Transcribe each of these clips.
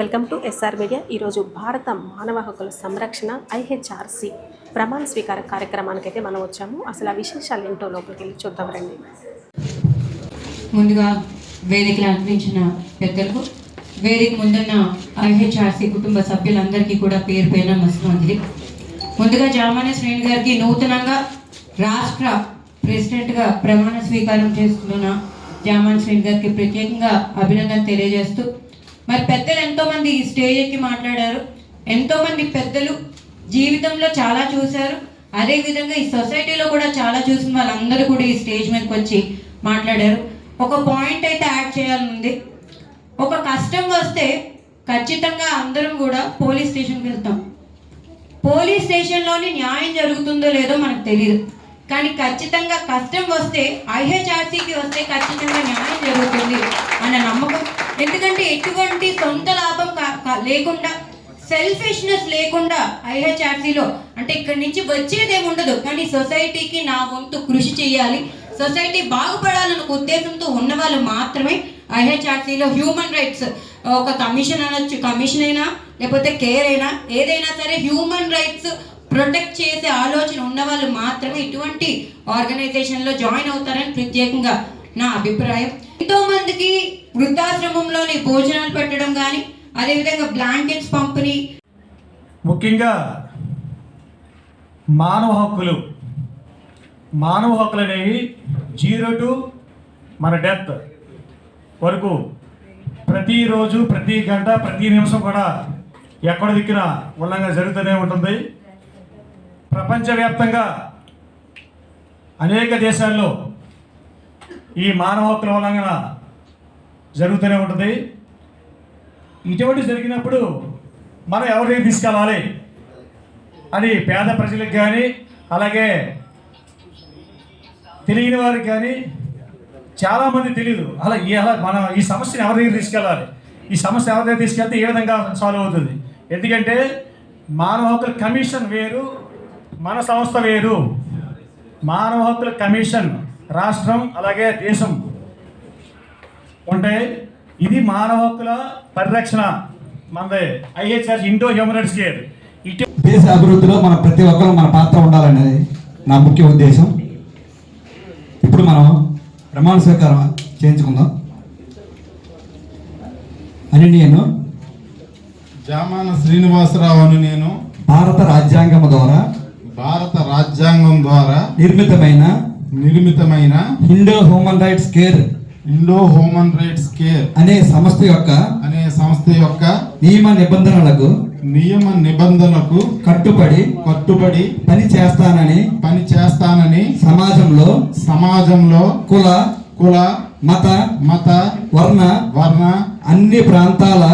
Welcome to SR media. ఈరోజు భారత మానవ హక్కుల సంరక్షణ IHRC ప్రమాణ స్వీకార కార్యక్రమానికైతే మనం వచ్చాము. అసలు ఆ విశేషాలు ఏంటో లోపలికి వెళ్ళి చూద్దాం రండి. ముందుగా వేదికలు అర్పించిన పెద్దలకు, వేదిక ముందున్న IHRC కుటుంబ సభ్యులందరికీ కూడా పేరు పేరున నమస్కారం. ముందుగా జామానే శ్రేణి గారికి నూతనంగా రాష్ట్ర ప్రెసిడెంట్గా ప్రమాణ స్వీకారం చేస్తున్న జామానే శ్రేణి గారికి ప్రత్యేకంగా అభినందన తెలియజేస్తూ, మరి పెద్దలు ఎంతోమంది ఈ స్టేజ్ ఎక్కి మాట్లాడారు. ఎంతోమంది పెద్దలు జీవితంలో చాలా చూశారు, అదేవిధంగా ఈ సొసైటీలో కూడా చాలా చూసిన వాళ్ళందరూ కూడా ఈ స్టేజ్ మీదకి వచ్చి మాట్లాడారు. ఒక పాయింట్ అయితే యాడ్ చేయాలనుంది. ఒక కష్టం వస్తే ఖచ్చితంగా అందరం కూడా పోలీస్ స్టేషన్కి వెళ్తాం. పోలీస్ స్టేషన్లోని న్యాయం జరుగుతుందో లేదో మనకు తెలియదు, కానీ ఖచ్చితంగా కష్టం వస్తే IHRCకి వస్తే ఖచ్చితంగా న్యాయం జరుగుతుంది అన్న నమ్మకం. ఎందుకంటే ఎటువంటి సొంత లాభం లేకుండా, సెల్ఫిష్నెస్ లేకుండా IHRCలో అంటే ఇక్కడి నుంచి వచ్చేదేమి ఉండదు, కానీ సొసైటీకి నా వంతు కృషి చేయాలి, సొసైటీ బాగుపడాలన్న ఉద్దేశంతో ఉన్న వాళ్ళు మాత్రమే IHRCలో హ్యూమన్ రైట్స్ ఒక కమిషన్ అనొచ్చు, కమిషన్ అయినా లేకపోతే కేర్ అయినా ఏదైనా సరే హ్యూమన్ రైట్స్ ప్రొటెక్ట్ చేసే ఆలోచన ఉన్న వాళ్ళు మాత్రమే ఇటువంటి ఆర్గనైజేషన్లో జాయిన్ అవుతారని ప్రత్యేకంగా నా అభిప్రాయం. ఎంతో మందికి వృద్ధాశ్రమంలోని భోజనాలు పెట్టడం కానీ, అదేవిధంగా బ్లాంకెట్స్ పంపిణీ. ముఖ్యంగా మానవ హక్కులు అనేవి 0 to మన డెత్ వరకు ప్రతిరోజు, ప్రతి గంట, ప్రతి నిమిషం కూడా ఎక్కడ దిక్కిన ఉల్లంఘన జరుగుతూనే ఉంటుంది. ప్రపంచవ్యాప్తంగా అనేక దేశాల్లో ఈ మానవ హక్కుల ఉల్లంఘన జరుగుతూనే ఉంటుంది. ఇటువంటి జరిగినప్పుడు మనం ఎవరికి తీసుకెళ్ళాలి అని పేద ప్రజలకు కానీ, అలాగే తెలియని వారికి కానీ చాలామంది తెలియదు. అలా మనం ఈ సమస్యను ఎవరి దగ్గర తీసుకెళ్ళాలి, ఈ సమస్య ఎవరి దగ్గర తీసుకెళ్తే ఏ విధంగా సాల్వ్ అవుతుంది. ఎందుకంటే మానవ హక్కుల కమిషన్ వేరు, మన సంస్థ వేరు. మానవ హక్కుల కమిషన్ రాష్ట్రం అలాగే దేశం ఉంటాయి. ఇది మానవ హక్కుల పరిరక్షణ మనది IHRC Indo human rights care. దేశ అభివృద్ధిలో మన ప్రతి ఒక్కరు మన పాత్ర ఉండాలనేది నా ముఖ్య ఉద్దేశం. ఇప్పుడు మనం ప్రమాణ స్వీకారం చేయించుకుందాం అని నేను జామాన శ్రీనివాసరావు అని నేను భారత రాజ్యాంగం ద్వారా నిర్మితమైన ఇండో హ్యూమన్ రైట్స్ కేర్ అనే సంస్థ యొక్క నియమ నిబంధనలకు కట్టుబడి పని చేస్తానని సమాజంలో కుల మత వర్ణ అన్ని ప్రాంతాల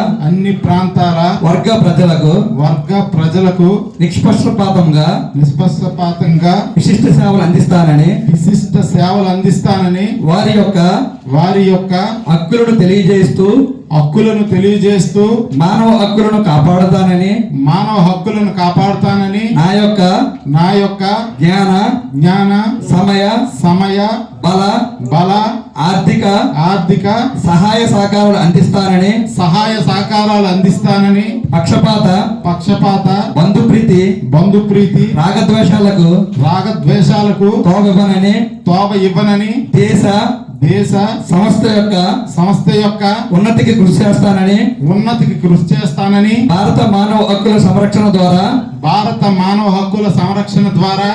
వర్గ ప్రజలకు నిష్పక్షపాతంగా విశిష్ట సేవలు అందిస్తానని వారి యొక్క హక్కులను తెలియజేస్తూ మానవ హక్కులను కాపాడుతానని నా యొక్క జ్ఞాన సమయ బల ఆర్థిక సహాయ సహకారాలు అందిస్తానని పక్షపాత బంధుప్రీతి రాగద్వేషాలకు తోవ ఇవ్వనని దేశ సంస్థ యొక్క ఉన్నతికి కృషి చేస్తానని భారత మానవ హక్కుల సంరక్షణ ద్వారా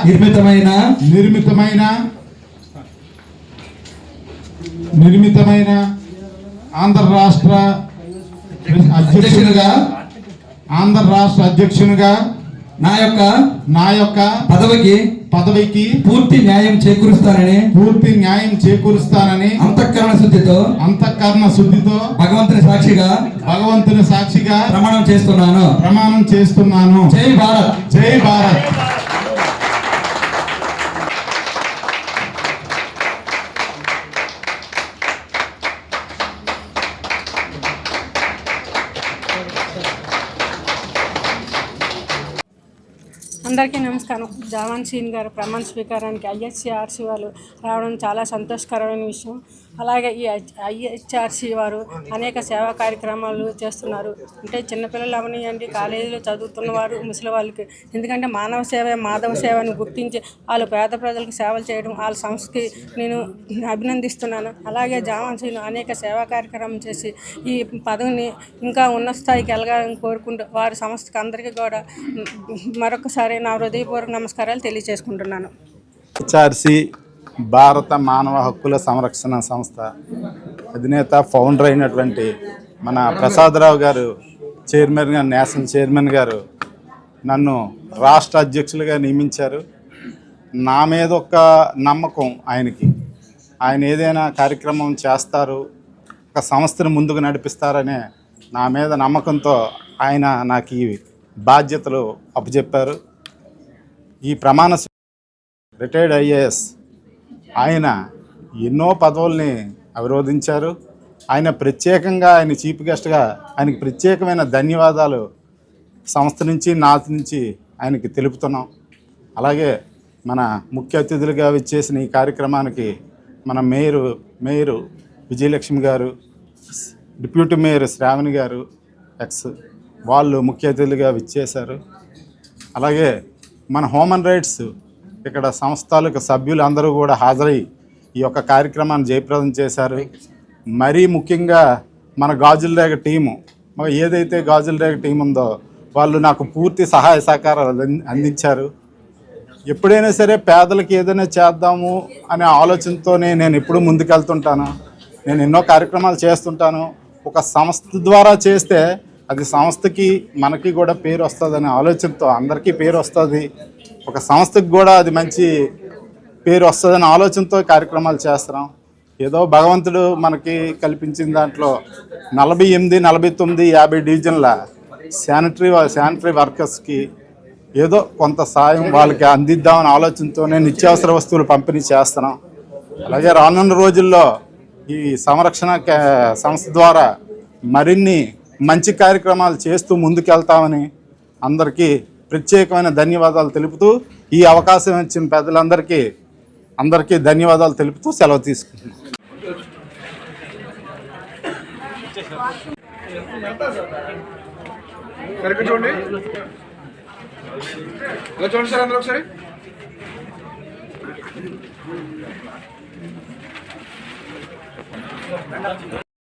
నిర్మితమైన ఆంధ్ర రాష్ట్ర అధ్యక్షునిగా నా యొక్క పదవికి పూర్తి న్యాయం చేకూరుస్తానని అంతఃకరణ శుద్ధితో భగవంతుని సాక్షిగా ప్రమాణం చేస్తున్నాను. జై భారత్. అందరికీ నమస్కారం. జామానే శ్రీని గారు ప్రమాణ స్వీకారానికి IHRC వాళ్ళు రావడం చాలా సంతోషకరమైన విషయం. అలాగే ఈ ఐహెచ్ఆర్సి వారు అనేక సేవా కార్యక్రమాలు చేస్తున్నారు. అంటే చిన్నపిల్లలు అవనియండి, కాలేజీలో చదువుతున్న వారు, ముసలి వాళ్ళకి, ఎందుకంటే మానవ సేవ మాధవ సేవను గుర్తించి వాళ్ళు పేద ప్రజలకు సేవలు చేయడం వాళ్ళ సంస్థకి నేను అభినందిస్తున్నాను. అలాగే జామాన్సీను అనేక సేవా కార్యక్రమం చేసి ఈ పదవిని ఇంకా ఉన్నత స్థాయికి వెళ్ళాలని కోరుకుంటూ వారి సంస్థకి అందరికీ కూడా మరొకసారి నా హృదయపూర్వక నమస్కారాలు తెలియజేసుకుంటున్నాను. హెచ్ఆర్సి భారత మానవ హక్కుల సంరక్షణ సంస్థ అధినేత ఫౌండర్ అయినటువంటి మన ప్రసాదరావు గారు చైర్మన్గా, నేషనల్ చైర్మన్ గారు నన్ను రాష్ట్ర అధ్యక్షులుగా నియమించారు. నా మీద ఒక నమ్మకం ఆయనకి, ఆయన ఏదైనా కార్యక్రమం చేస్తారు, ఒక సంస్థను ముందుకు నడిపిస్తారనే నా మీద నమ్మకంతో ఆయన నాకు ఈ బాధ్యతలు అప్పచెప్పారు. ఈ ప్రమాణ రిటైర్డ్ ఐఏఎస్ ఆయన ఎన్నో పదవుల్ని అవిరోధించారు. ఆయన ప్రత్యేకంగా, ఆయన చీఫ్ గెస్ట్గా ఆయనకి ప్రత్యేకమైన ధన్యవాదాలు సంస్థ నుంచి, నా నుంచి ఆయనకి తెలుపుతున్నాం. అలాగే మన ముఖ్య అతిథులుగా విచ్చేసిన ఈ కార్యక్రమానికి మన మేయరు విజయలక్ష్మి గారు, డిప్యూటీ మేయర్ శ్రావణి గారు వాళ్ళు ముఖ్య అతిథులుగా విచ్చేశారు. అలాగే మన హ్యూమన్ రైట్స్ ఇక్కడ సంస్థలకు సభ్యులు అందరూ కూడా హాజరై ఈ యొక్క కార్యక్రమాన్ని జయప్రదం చేశారు. మరీ ముఖ్యంగా మన గాజులరేగ టీము, ఏదైతే గాజులరేగ టీం ఉందో వాళ్ళు నాకు పూర్తి సహాయ సహకారాలు అందించారు. ఎప్పుడైనా సరే పేదలకు ఏదైనా చేద్దాము అనే ఆలోచనతోనే నేను ఎప్పుడూ ముందుకెళ్తుంటాను. నేను ఎన్నో కార్యక్రమాలు చేస్తుంటాను. ఒక సంస్థ ద్వారా చేస్తే అది సంస్థకి మనకి కూడా పేరు వస్తుందనే ఆలోచనతో, అందరికీ పేరు వస్తుంది, ఒక సంస్థకి కూడా అది మంచి పేరు వస్తుందనే ఆలోచనతో కార్యక్రమాలు చేస్తున్నాం. ఏదో భగవంతుడు మనకి కల్పించిన దాంట్లో 48, 49, 50 డివిజన్ల శానిటరీ వర్కర్స్కి ఏదో కొంత సాయం వాళ్ళకి అందిద్దామనే ఆలోచనతోనే నిత్యావసర వస్తువులు పంపిణీ చేస్తున్నాం. అలాగే రానున్న రోజుల్లో ఈ సంరక్షణ సంస్థ ద్వారా మరిన్ని మంచి కార్యక్రమాలు చేస్తూ ముందుకెళ్తామని అందరికీ ప్రత్యేకమైన ధన్యవాదాలు తెలుపుతూ, ఈ అవకాశం ఇచ్చిన అందరికీ ధన్యవాదాలు తెలుపుతూ సెలవు తీసుకుంటున్నాను. చూడండి సార్ అందరూ ఒకసారి.